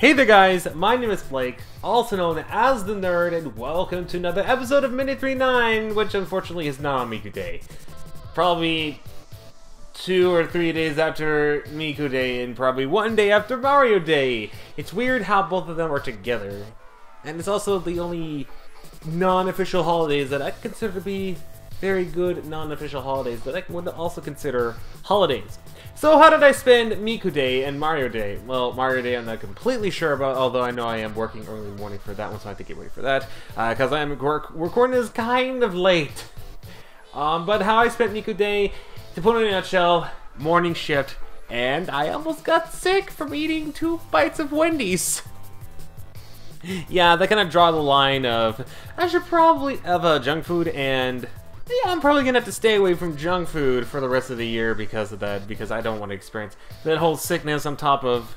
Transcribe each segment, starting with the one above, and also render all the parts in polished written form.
Hey there guys, my name is Blake, also known as the Nerd, and welcome to another episode of Minute 39, which unfortunately is not on Miku Day. Probably 2 or 3 days after Miku Day, and probably 1 day after Mario Day. It's weird how both of them are together. And it's also the only non-official holidays that I consider to be very good non-official holidays that I would also consider holidays. So how did I spend Miku Day and Mario Day? Well, Mario Day I'm not completely sure about, although I know I am working early morning for that one, so I have to get ready for that. Because I am recording this kind of late. But how I spent Miku Day, to put it in a nutshell, morning shift, and I almost got sick from eating 2 bites of Wendy's. Yeah, that kind of draw the line of, I should probably have junk food, and yeah, I'm probably gonna have to stay away from junk food for the rest of the year because of that, because I don't want to experience that whole sickness on top of...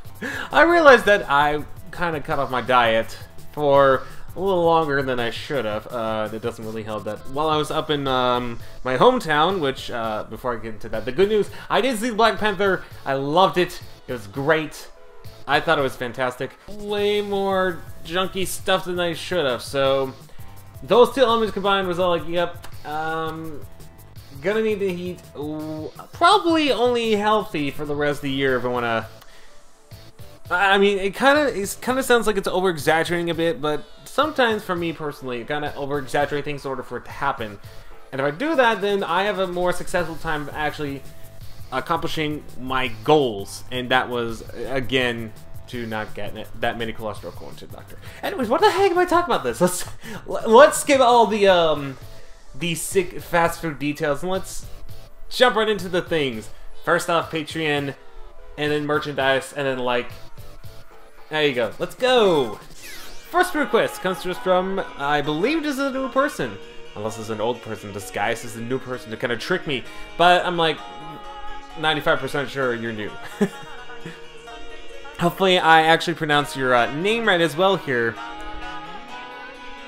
I realized that I kind of cut off my diet for a little longer than I should have. That doesn't really help that. While I was up in my hometown, which, before I get into that, the good news, I did see Black Panther. I loved it. It was great. I thought it was fantastic. Way more junky stuff than I should have, so... Those two elements combined was all like, yep, gonna need to eat probably only healthy for the rest of the year if I wanna... I mean, it kind of sounds like it's over-exaggerating a bit, but sometimes for me personally, it kind of over-exaggerate things in order for it to happen. And if I do that, then I have a more successful time of actually accomplishing my goals. And that was, again, to not get that many cholesterol going to the doctor. Anyways, what the heck am I talking about this? Let's skip all the sick fast food details and let's jump right into the things. First off, Patreon, and then merchandise, and then like, there you go. Let's go. First request comes to us from, I believe this is a new person, unless it's an old person disguised as a new person to kind of trick me. But I'm like 95% sure you're new. Hopefully I actually pronounced your name right as well here.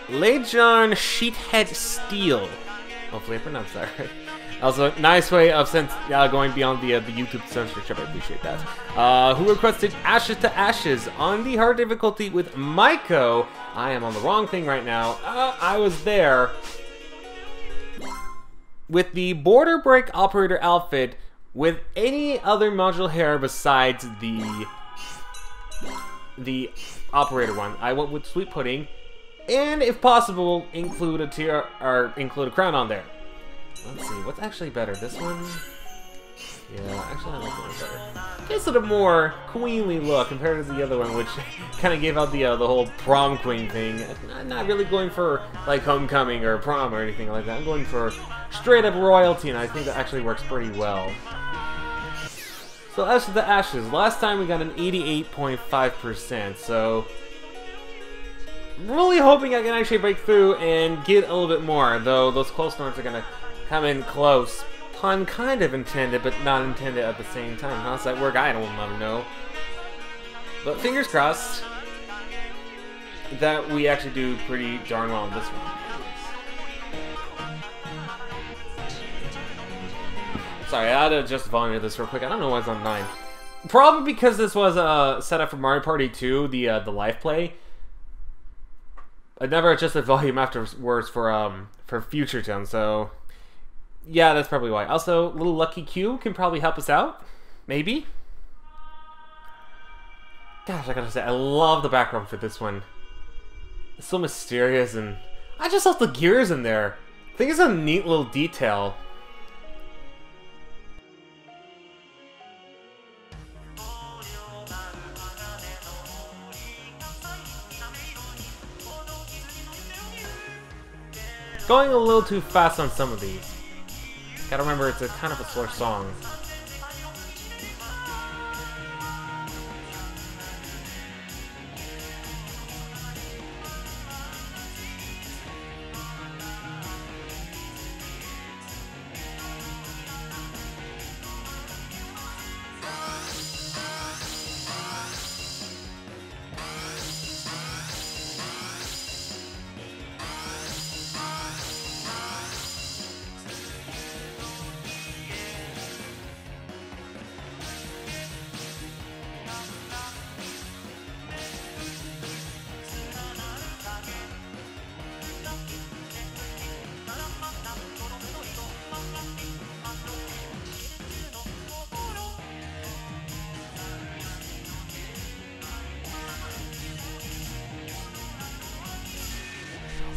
Lejon Sheethead Steel. Hopefully I pronounced that right. Also, nice way of going beyond the YouTube censorship. I appreciate that. Who requested Ashes to Ashes on the hard difficulty with Maiko. I am on the wrong thing right now. I was there with the Border Break Operator outfit with any other module hair besides the operator one. I went with Sweet Pudding, and if possible, include a tier or include a crown on there. Let's see, what's actually better? This one? Yeah, actually I like this one better. It's a little more queenly look compared to the other one, which kind of gave out the whole prom queen thing. I'm not really going for like homecoming or prom or anything like that. I'm going for straight up royalty, and I think that actually works pretty well. So as to the Ashes, last time we got an 88.5%, so really hoping I can actually break through and get a little bit more, though those close storms are going to come in close. Pun kind of intended, but not intended at the same time. How does that work? I don't know. But fingers crossed that we actually do pretty darn well on this one. Sorry, I had to adjust the volume of this real quick. I don't know why it's on 9. Probably because this was set up for Mario Party 2, the live play. I never adjusted volume afterwards for future tones, so yeah, that's probably why. Also, little Lucky Q can probably help us out, maybe. Gosh, I gotta say, I love the background for this one. It's so mysterious, and I just love the gears in there. I think it's a neat little detail. Going a little too fast on some of these. Gotta remember, it's a kind of a slow song.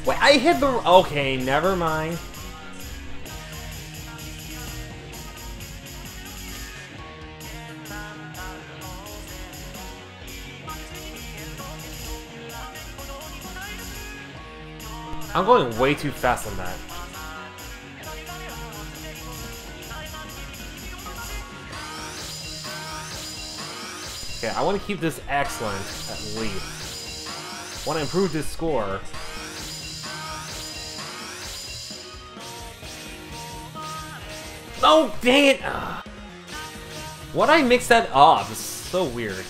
Wait, I hit the... Okay, never mind. I'm going way too fast on that. Okay, I want to keep this excellent, at least. Want to improve this score. Oh, dang it! Ugh. Why'd I mix that up? It's so weird.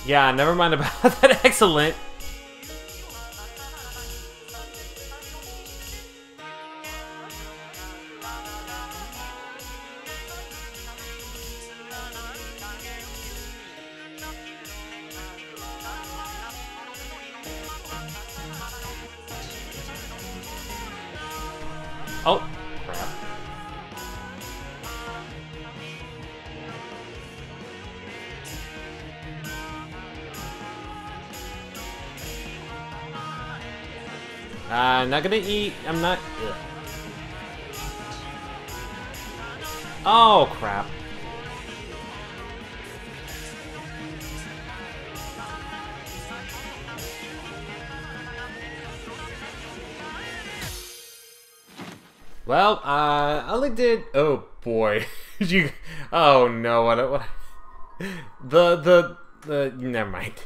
Yeah, never mind about that. Excellent. Oh, crap. Not gonna eat. I'm not. Ugh. Oh, crap. Well, I only did. Oh boy, you. Oh no, what? Never mind.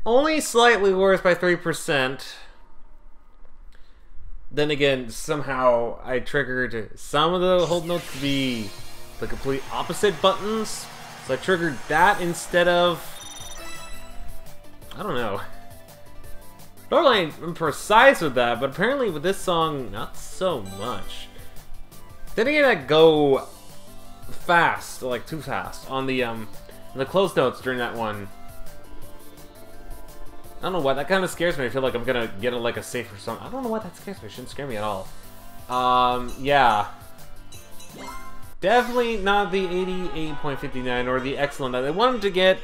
Only slightly worse by 3%. Then again, somehow I triggered some of the hold notes to be the complete opposite buttons. So I triggered that instead of. I don't know. Normally I'm precise with that, but apparently with this song, not so much. Then again, I go fast, like too fast, on the closed notes during that one. I don't know why, that kind of scares me. I feel like I'm gonna get like a safe or something. I don't know why that scares me. It shouldn't scare me at all. Yeah. Definitely not the 88.59 or the excellent that I wanted to get.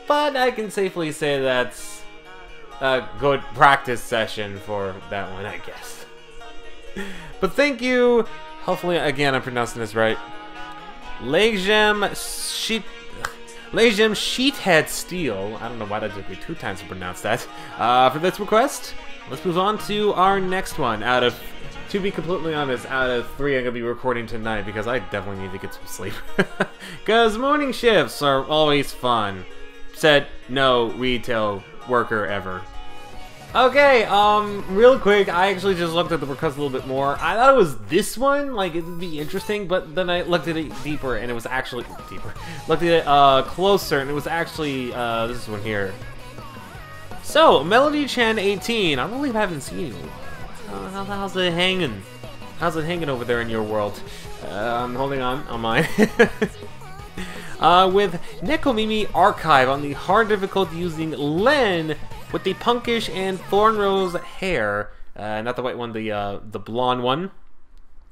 But I can safely say that's a good practice session for that one, I guess. But thank you. Hopefully, again, I'm pronouncing this right. Legem Sheethead Steel. I don't know why that took me 2 times to pronounce that. For this request, let's move on to our next one. To be completely honest, out of 3 I'm going to be recording tonight because I definitely need to get some sleep. Because morning shifts are always fun. Said no retail worker ever. Okay, real quick, I actually just looked at the request a little bit more. I thought it was this one, like, it would be interesting, but then I looked at it deeper, and it was actually... Deeper? Looked at it, closer, and it was actually, this one here. So, Melody Chan 18, I really haven't seen you. How's it hanging? How's it hanging over there in your world? I'm holding on mine. With Nekomimi Archive on the hard difficulty using Len with the punkish and Thornrose hair, not the white one, the blonde one,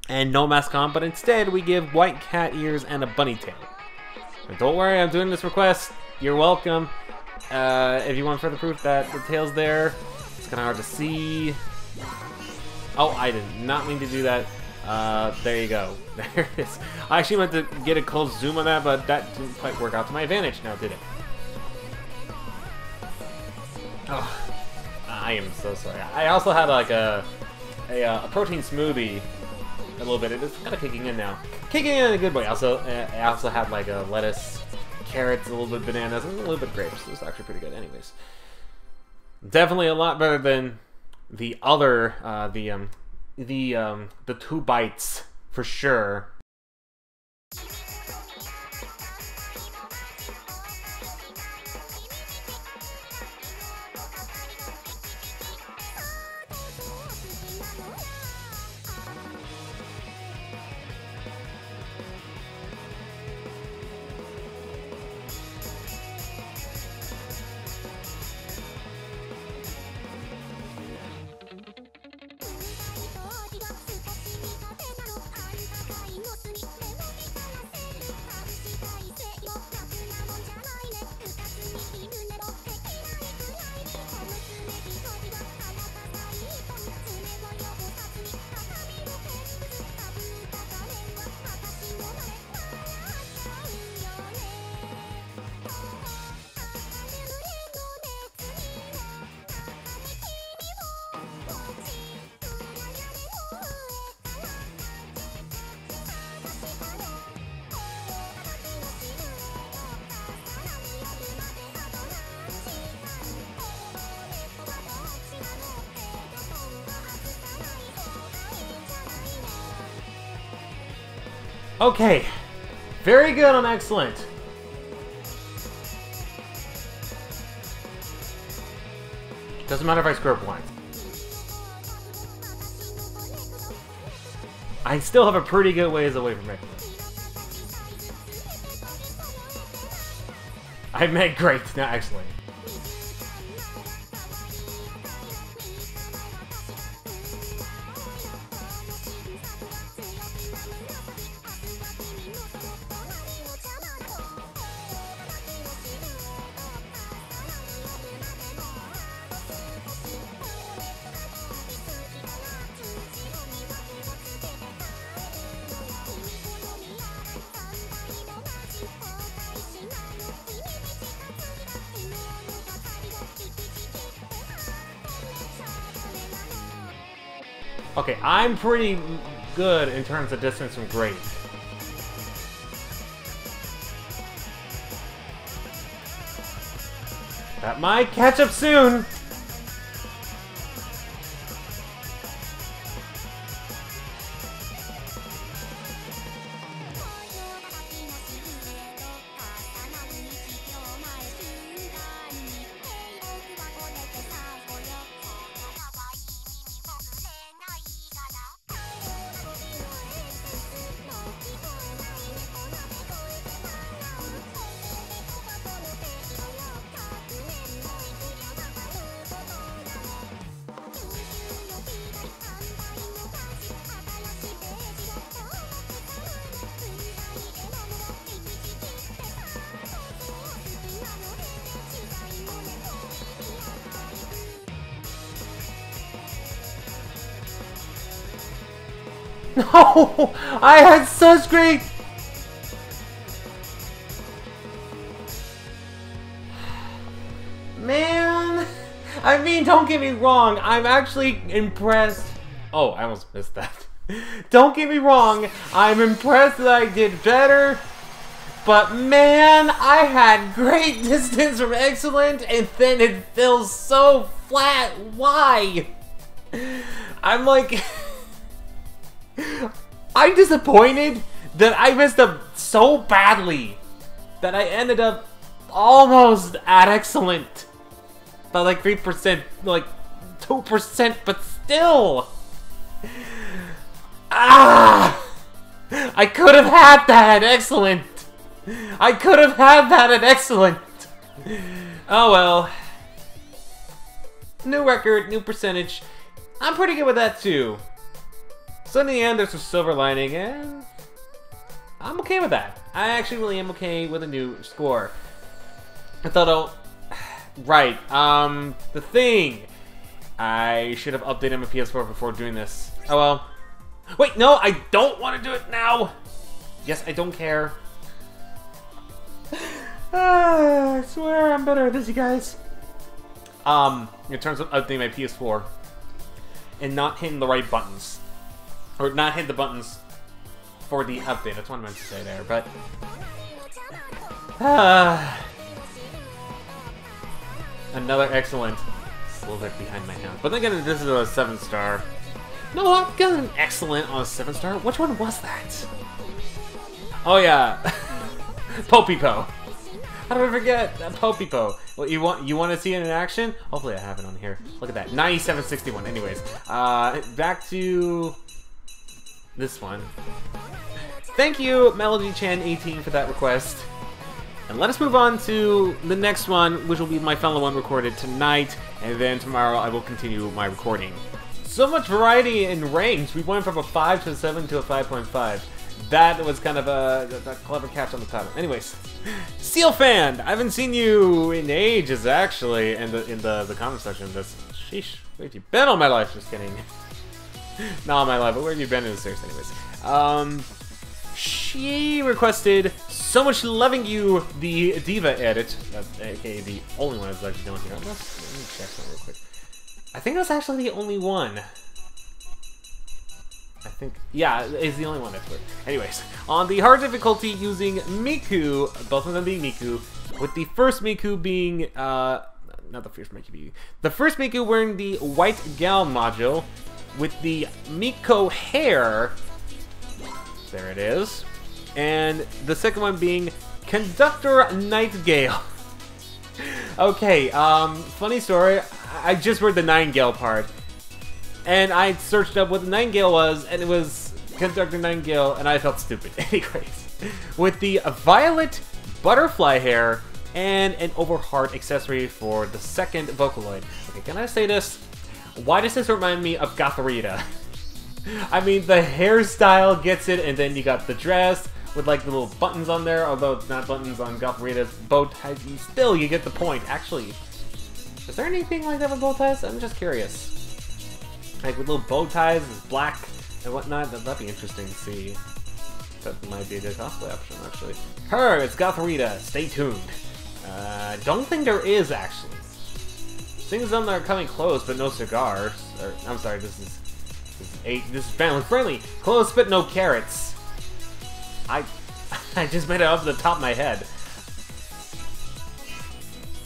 and no mask on, but instead we give white cat ears and a bunny tail. And don't worry, I'm doing this request. You're welcome. If you want further proof that the tail's there, it's kind of hard to see. Oh, I did not mean to do that. There you go. There it is. I actually meant to get a close zoom on that, but that didn't quite work out to my advantage now, did it? Oh, I am so sorry. I also had like a protein smoothie a little bit. It's kind of kicking in now. Kicking in a good way. Also, I also had like a lettuce, carrots, a little bit of bananas, and a little bit of grapes. It was actually pretty good anyways. Definitely a lot better than the other, the 2 bites, for sure. Okay. Very good on excellent. Doesn't matter if I screw up once. I still have a pretty good ways away from excellent. I meant great, not excellent. Okay, I'm pretty good in terms of distance from great. That might catch up soon! No! I had such great... Man! I mean, don't get me wrong, I'm actually impressed. Oh, I almost missed that. Don't get me wrong, I'm impressed that I did better. But man, I had great distance from excellent, and then it feels so flat. Why? I'm like... I'm disappointed that I messed up so badly that I ended up almost at excellent by like 3%, like 2%, but still. Ah! I could have had that at excellent. I could have had that at excellent. Oh well. New record, new percentage. I'm pretty good with that too. So in the end, there's a silver lining, and I'm okay with that. I actually really am okay with a new score. I thought, oh, right, the thing. I should have updated my PS4 before doing this. Oh well. Wait, no, I don't want to do it now. Yes, I don't care. I swear I'm better at this, you guys. In terms of updating my PS4 and not hitting the right buttons. Or not hit the buttons for the update. That's what I meant to say there, but... another excellent. Still there behind my hand. But then again, this is a 7-star. No, I've got an excellent on a 7-star. Which one was that? Oh yeah. Popipo. How did I forget? Popipo. Well, you want to see it in action? Hopefully I have it on here. Look at that. 9761. Anyways. Back to... this one. Thank you, MelodyChan18, for that request. And let us move on to the next one, which will be my final one recorded tonight, and then tomorrow I will continue my recording. So much variety in range. We went from a 5 to a 7 to a 5.5. That was kind of a clever catch on the title. Anyways, Seal Fan, I haven't seen you in ages, actually, in the comment section. That's sheesh. Where have you been all my life? Just kidding. Not all my life, but where have you been in the series, anyways? She requested So Much Loving You, the Diva edit. That's aka the only one that's actually down here. Let me check that real quick. I think that's actually the only one. I think, yeah, it's the only one that's worth. Anyways, on the hard difficulty using Miku, both of them being Miku, with the first Miku being, not the first Miku being, the first Miku wearing the white gown module, with the Miko hair, there it is, and the second one being Conductor Nightingale. Okay, funny story, I just read the Nightingale part, and I searched up what the Nightingale was, and it was Conductor Nightingale, and I felt stupid. Anyways, with the violet butterfly hair and an overheart accessory for the second Vocaloid. Okay, can I say this? Why does this remind me of Gotharita? I mean, the hairstyle gets it, and then you got the dress with like the little buttons on there, although it's not buttons on Gotharita's bow ties. Still, you get the point. Actually, is there anything like that with bow ties? I'm just curious. Like with little bow ties, black and whatnot. That'd be interesting to see. That might be a good cosplay option, actually. It's Gotharita. Stay tuned. Don't think there is, actually. Things on there are coming close, but no cigars. Or, I'm sorry, this is family friendly. Close, but no carrots. I just made it up to the top of my head.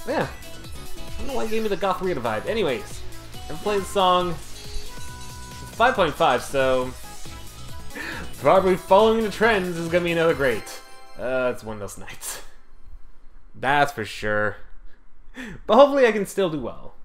Yeah. I don't know why it gave me the Gotharita vibe. Anyways, I played the song. It's 5.5, so probably following the trends is gonna be another great. It's one of those nights. That's for sure. But hopefully I can still do well.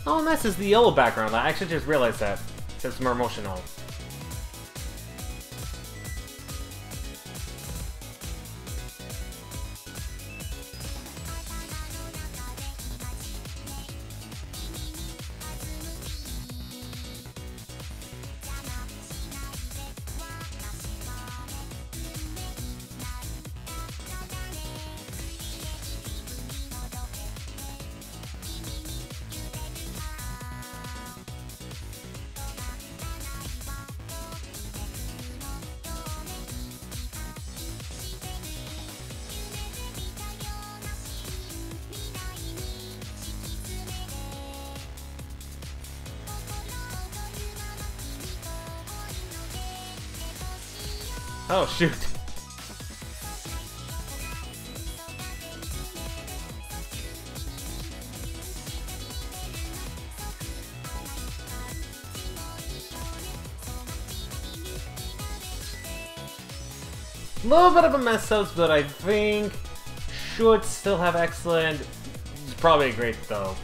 Oh, and this is the yellow background. I actually just realized that. It's more emotional. Oh, shoot. A little bit of a mess up, but I think should still have excellent. It's probably great, though.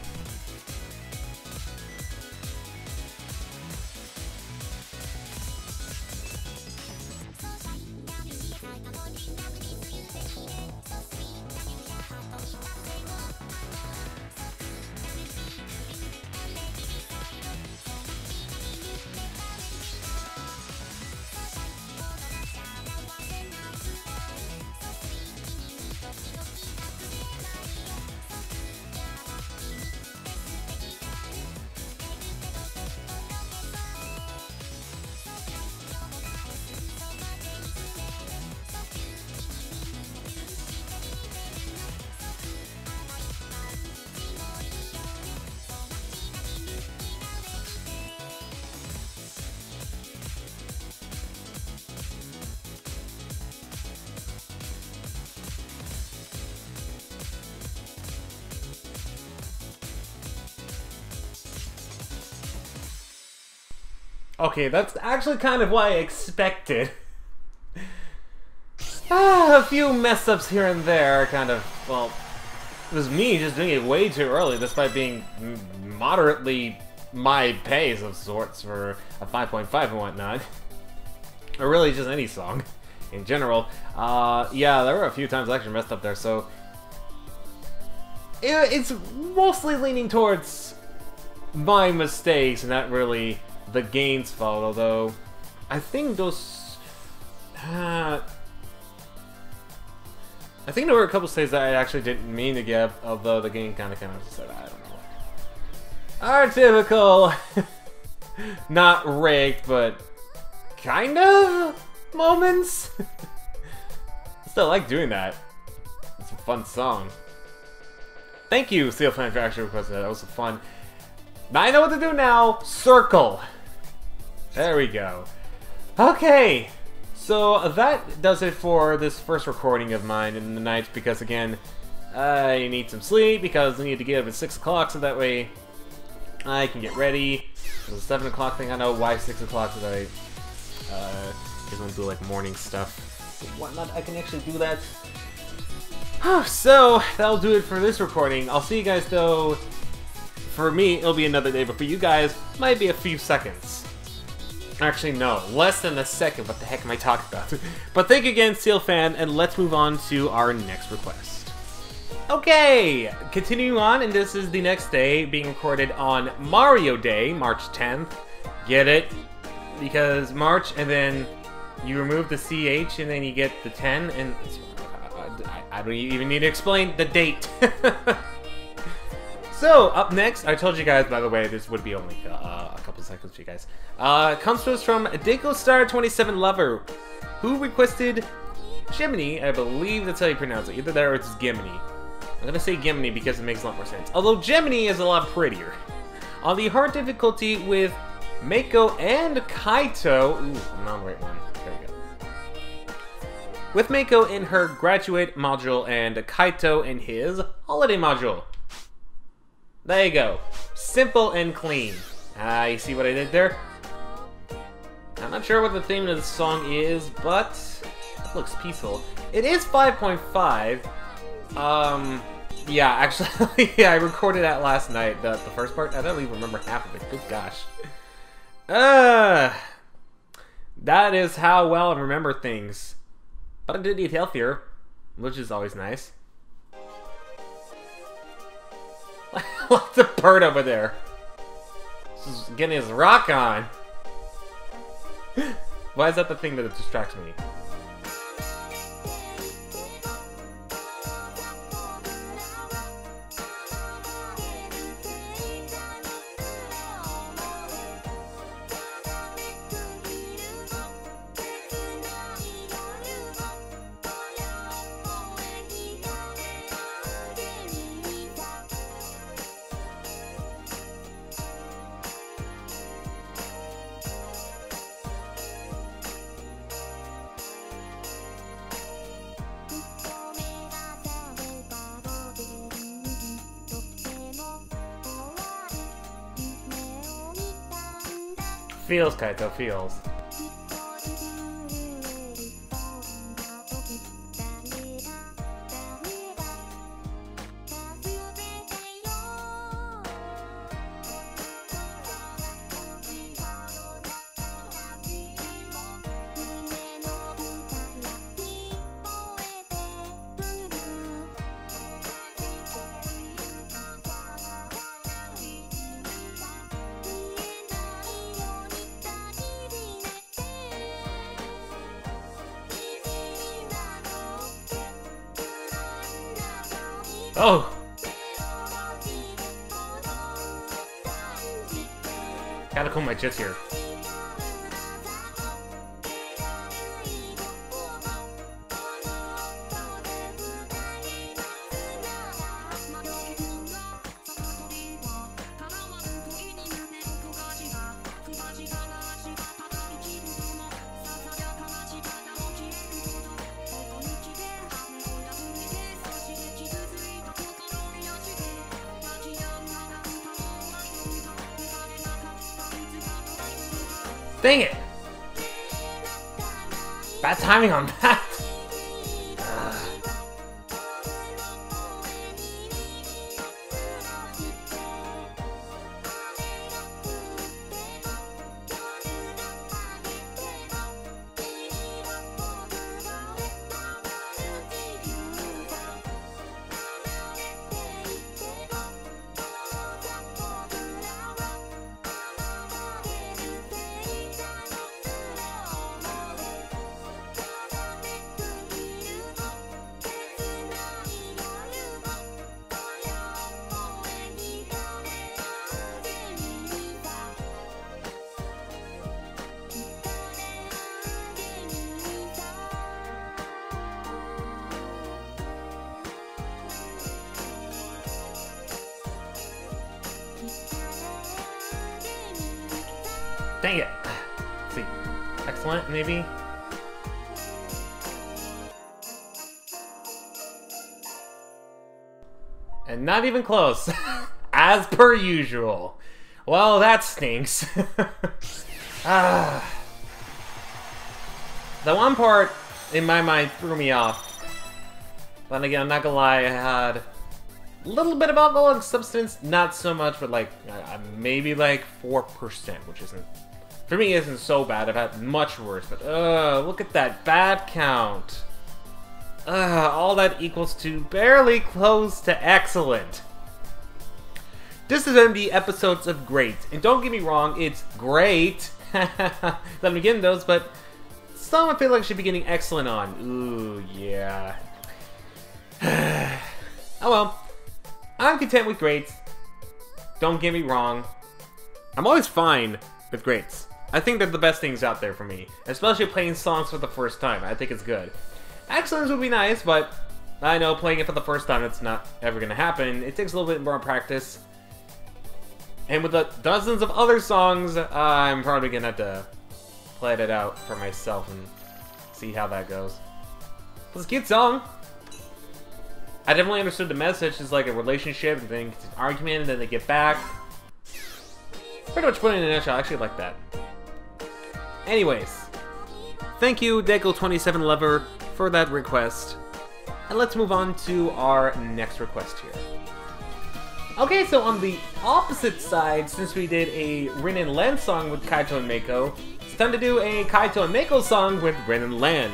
Okay, that's actually kind of what I expected. A few mess-ups here and there, kind of, well, it was me just doing it way too early, despite being moderately my pace of sorts for a 5.5 and whatnot. Or really just any song, in general. Yeah, there were a few times I actually messed up there, so it's mostly leaning towards my mistakes and not really the game's fault, although I think those I think there were a couple stages that I actually didn't mean to give, although the game kind of said, I don't know. Our typical not rigged, but kind of moments. Still like doing that. It's a fun song. Thank you, Seal Plan, for actually requesting that. That was fun. Now I know what to do now. Circle. There we go. Okay. So that does it for this first recording of mine in the night, because again, I need some sleep because I need to get up at 6 o'clock so that way I can get ready. The 7 o'clock thing, I know why 6 o'clock, so that I just want to do like morning stuff. But whatnot, I can actually do that. So that'll do it for this recording. I'll see you guys though. For me, it'll be another day, but for you guys, it might be a few seconds. Actually, no, less than a second. What the heck am I talking about? But thank you again, Seal Fan, and let's move on to our next request. Okay, continuing on, and this is the next day, being recorded on Mario Day, March 10th. Get it? Because March, and then you remove the CH, and then you get the 10, and it's, I don't even need to explain the date. So, up next, I told you guys, by the way, this would be only a couple seconds for you guys. Comes to us from DacoStar27 Lover, who requested Gemini. I believe that's how you pronounce it. Either that or it's Gimini. I'm gonna say Gimini because it makes a lot more sense. Although Gemini is a lot prettier. On the hard difficulty with Mako and Kaito. Ooh, I'm on the right one. There we go. With Mako in her graduate module and Kaito in his holiday module. There you go. Simple and clean. You see what I did there? I'm not sure what the theme of the song is, but it looks peaceful. It is 5.5. Yeah, actually, yeah, I recorded that last night, the first part. I don't even remember half of it. Good gosh. That is how well I remember things. But I did eat healthier, which is always nice. Look, the bird over there. Just getting his rock on. Why is that the thing that distracts me? Feels, Kaito, feels. Oh! Gotta comb my jets here. Dang it! Bad timing on that! Dang it. Let's see. Excellent, maybe? And not even close. As per usual. Well, that stinks. The one part in my mind threw me off. But again, I'm not gonna lie, I had a little bit of alcoholic substance, not so much, but like maybe like 4%, which isn't, for me, isn't so bad. I've had much worse, but look at that bad count. All that equals to barely close to excellent. This is going to be episodes of great, and don't get me wrong, it's great. Let me get into those, but some I feel like should be getting excellent on. Ooh, yeah. Oh well, I'm content with greats. Don't get me wrong. I'm always fine with greats. I think they're the best things out there for me, especially playing songs for the first time. I think it's good. Excellence would be nice, but I know playing it for the first time, it's not ever going to happen. It takes a little bit more practice. And with the dozens of other songs, I'm probably going to have to play it out for myself and see how that goes. It's a cute song. I definitely understood the message. It's like a relationship, and then it's an argument, and then they get back. Pretty much put it in a nutshell. I actually like that. Anyways, thank you, Deco27Lover, for that request. And let's move on to our next request here. Okay, so on the opposite side, since we did a Rin and Len song with Kaito and Meiko, it's time to do a Kaito and Meiko song with Rin and Len.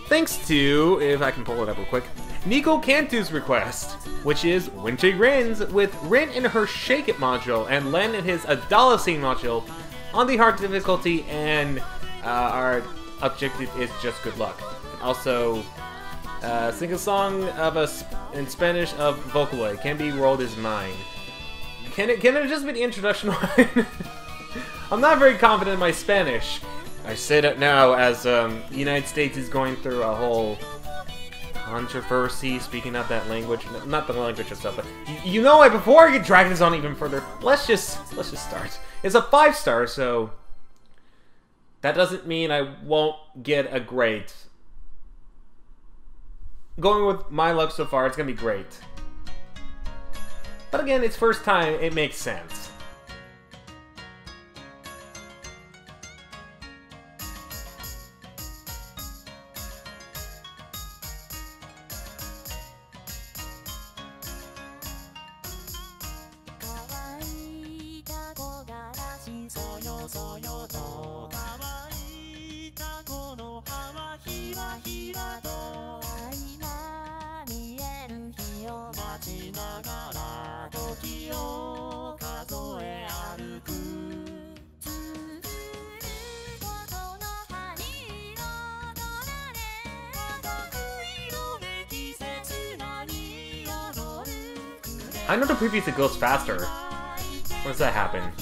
Thanks to, if I can pull it up real quick, Nico Cantu's request, which is Wintry Rins with Rin in her Shake It module and Len in his Adolescene module on the hard difficulty, and our objective is just good luck. And also, sing a song of in Spanish of Vocaloid, Can Be Rolled Is Mine. Can it just be the introduction line? I'm not very confident in my Spanish. I say that now as the United States is going through a whole controversy, speaking of that language, not the language itself, but you know what, before I get dragged this on even further, let's just start. It's a 5-star, so that doesn't mean I won't get a great. Going with my luck so far, it's gonna be great. But again, it's first time, it makes sense. I know the previews it goes faster. When does that happen?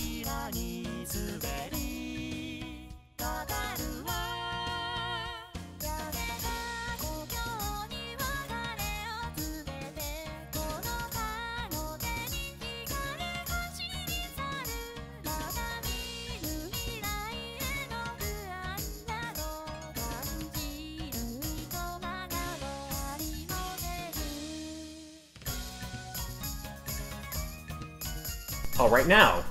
Oh, right now.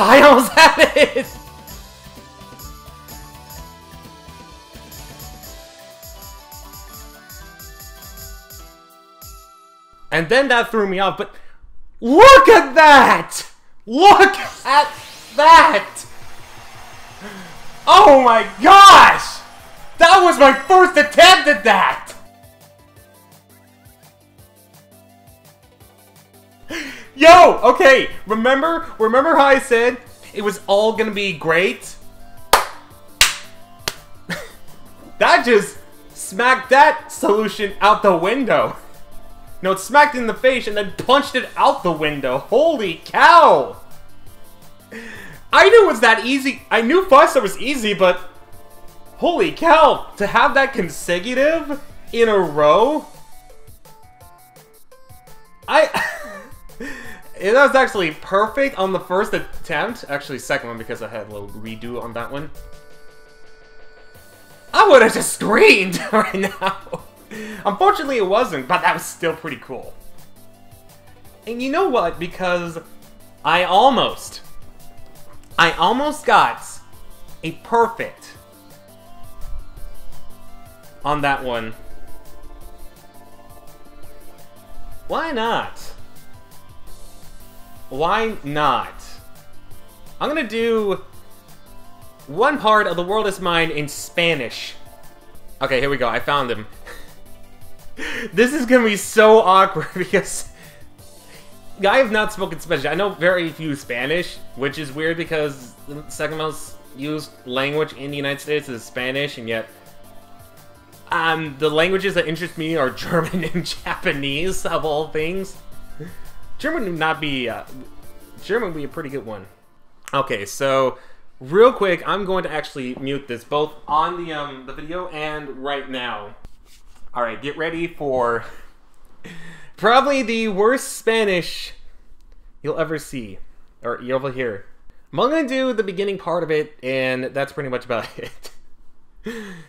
I almost had it! And then that threw me off, but look at that! Look at that! Oh my gosh! That was my first attempt at that! Yo, okay, remember how I said it was all gonna be great? That just smacked that solution out the window. No, it smacked it in the face and then punched it out the window. Holy cow! I knew it was that easy. I knew Foster was easy, but holy cow! To have that consecutive in a row, it was actually perfect on the first attempt. Actually, second one because I had a little redo on that one. I would have just screamed right now. Unfortunately, it wasn't, but that was still pretty cool. And you know what? Because I almost got a perfect on that one. Why not? Why not? I'm gonna do one part of The World Is Mine in Spanish. Okay, here we go. I found him. This is gonna be so awkward because I have not spoken Spanish. I know very few Spanish, which is weird because the second most used language in the United States is Spanish, and yet the languages that interest me are German and Japanese, of all things. German would not be German would be a pretty good one. Okay, so real quick, I'm going to actually mute this both on the video and right now. All right, get ready for probably the worst Spanish you'll ever see or you'll ever hear. I'm only gonna do the beginning part of it, and that's pretty much about it.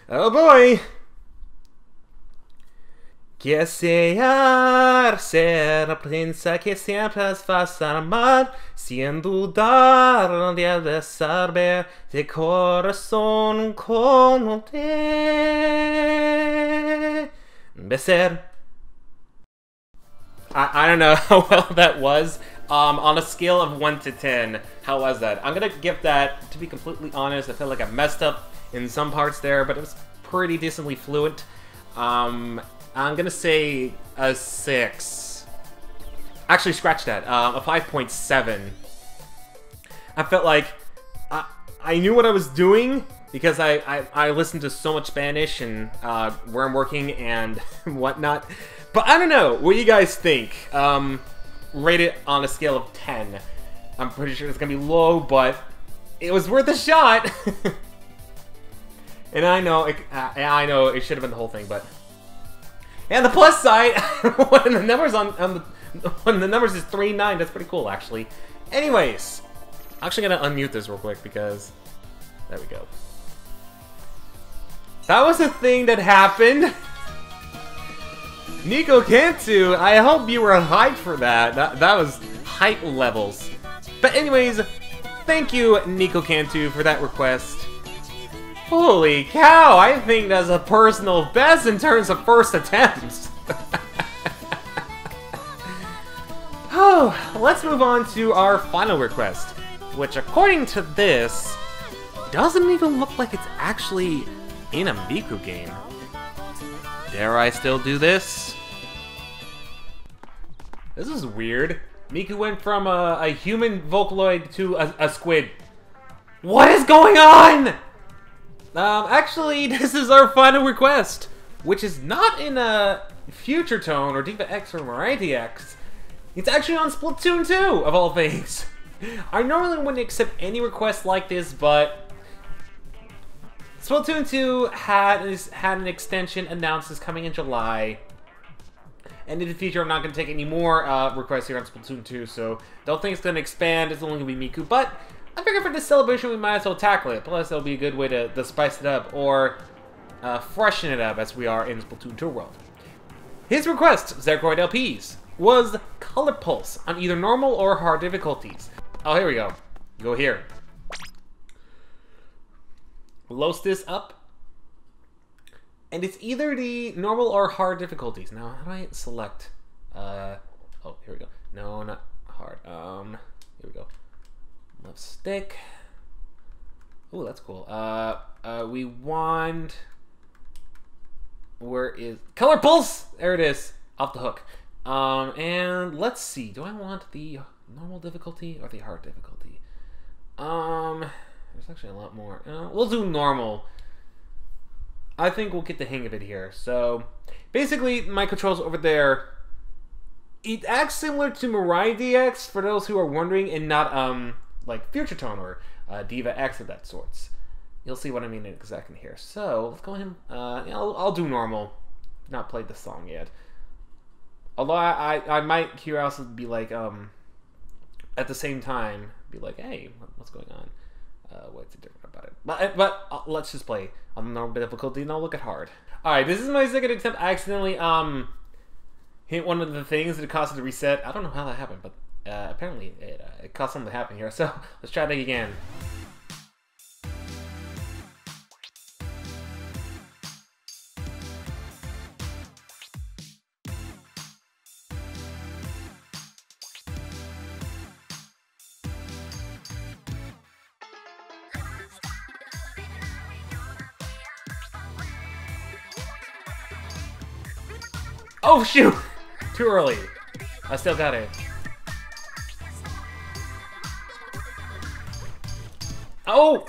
Oh boy. Quisiera ser la princesa que siempre vas a amar, sin dudar de saber de corazón como te besar. I don't know how well that was. On a scale of 1 to 10, how was that? I'm gonna give that, to be completely honest, I feel like I messed up in some parts there, but it was pretty decently fluent. I'm gonna say a 6. Actually, scratch that. A 5.7. I felt like I knew what I was doing because I listened to so much Spanish and where I'm working and whatnot. But I don't know. What do you guys think? Rate it on a scale of 10. I'm pretty sure it's gonna be low, but it was worth a shot. And I know it should have been the whole thing, but. And the plus side, when the numbers when the numbers is 3-9, that's pretty cool, actually. Anyways, I'm actually gonna unmute this real quick because there we go. That was a thing that happened. Nico Cantu, I hope you were hyped for that. That was hype levels. But anyways, thank you, Nico Cantu, for that request. Holy cow, I think that's a personal best in terms of first attempts. Oh, let's move on to our final request, which according to this, doesn't even look like it's actually in a Miku game. Dare I still do this? This is weird. Miku went from a human Vocaloid to a squid. What is going on? Actually, this is our final request, which is not in a Future Tone or DIVA X or Variety X. It's actually on Splatoon 2, of all things. I normally wouldn't accept any requests like this, but Splatoon 2 had an extension announced as coming in July. And in the future, I'm not going to take any more requests here on Splatoon 2, so don't think it's going to expand. It's only going to be Miku, but I figured for this celebration, we might as well tackle it. Plus, it'll be a good way to spice it up or freshen it up as we are in Splatoon 2 world. His request, Zergroid LPs, was Color Pulse on either normal or hard difficulties. Oh, here we go. Go here. Load this up. And it's either the normal or hard difficulties. Now, how do I select? Oh, here we go. No, not hard. Here we go. Left stick. Oh, that's cool. We want... Where is... Color Pulse! There it is. Off the hook. And let's see. Do I want the normal difficulty or the hard difficulty? There's actually a lot more. We'll do normal. I think we'll get the hang of it here. So, basically, my controls over there... It acts similar to Mirai DX, for those who are wondering, and not, like, Future Tone or DIVA X of that sorts. You'll see what I mean in a second here. So, let's go ahead and, I'll do normal. Not played the song yet. Although I might curiosity be like, at the same time, be like, hey, what's going on? What's different about it? But let's just play on the normal difficulty, and I'll look at hard. Alright, this is my second attempt. I accidentally, hit one of the things that caused it to reset. I don't know how that happened, but apparently it caused something to happen here. So let's try that again. Oh shoot! Too early. I still got it. Oh!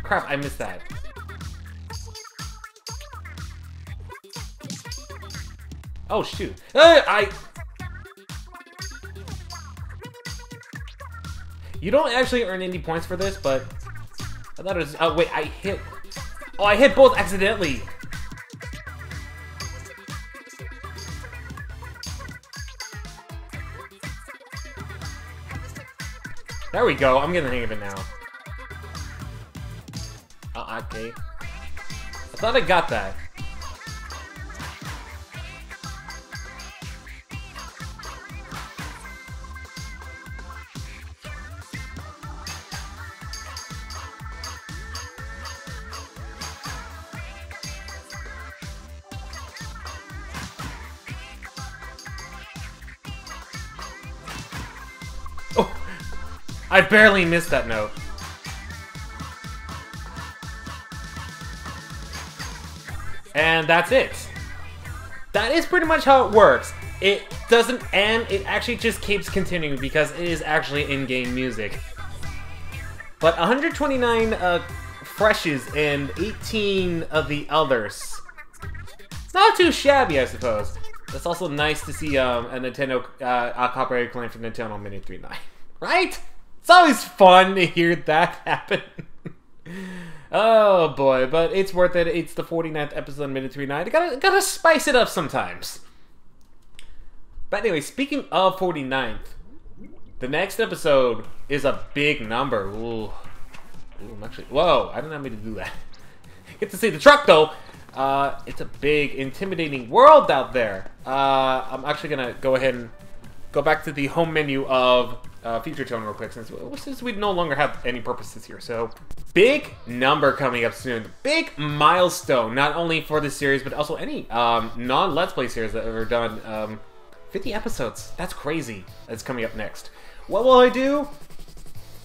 Crap, I missed that. Oh shoot. You don't actually earn any points for this, but I thought it was... Oh wait, I hit... Oh, I hit both accidentally! There we go, I'm getting the hang of it now. Okay. I thought I got that. Oh! I barely missed that note. And that's it. That is pretty much how it works. It doesn't end, it actually just keeps continuing because it is actually in-game music. But 129 freshes and 18 of the others. It's not too shabby, I suppose. It's also nice to see a Nintendo copyright claim from Nintendo Mini 3.9. Right? It's always fun to hear that happen. Oh boy, but it's worth it. It's the 49th episode of Minute 3.9. Gotta spice it up sometimes. But anyway, speaking of 49th, the next episode is a big number. Ooh. Ooh, I'm actually... Whoa, I didn't mean to do that. Get to see the truck though. It's a big, intimidating world out there. I'm actually gonna go ahead and go back to the home menu of Future Tone real quick since we no longer have any purposes here. So, big number coming up soon. Big milestone, not only for this series, but also any non-Let's Play series that have ever done. 50 episodes. That's crazy. That's coming up next. What will I do?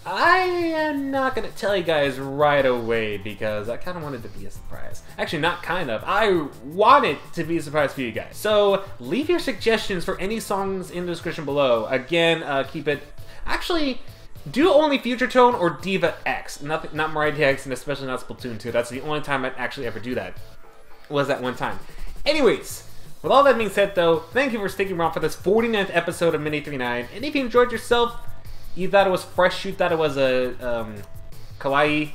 I am not going to tell you guys right away because I kind of wanted it to be a surprise. Actually, not kind of. I want it to be a surprise for you guys. So, leave your suggestions for any songs in the description below. Again, keep it... Actually, do only Future Tone or DIVA X. Not Mirai DX, and especially not Splatoon 2. That's the only time I'd actually ever do that. Was that one time. Anyways, with all that being said, though, thank you for sticking around for this 49th episode of Mini 3.9. And if you enjoyed yourself, you thought it was fresh, you thought it was a, kawaii.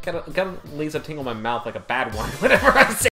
Got a laser tingle in my mouth like a bad one, whatever I say.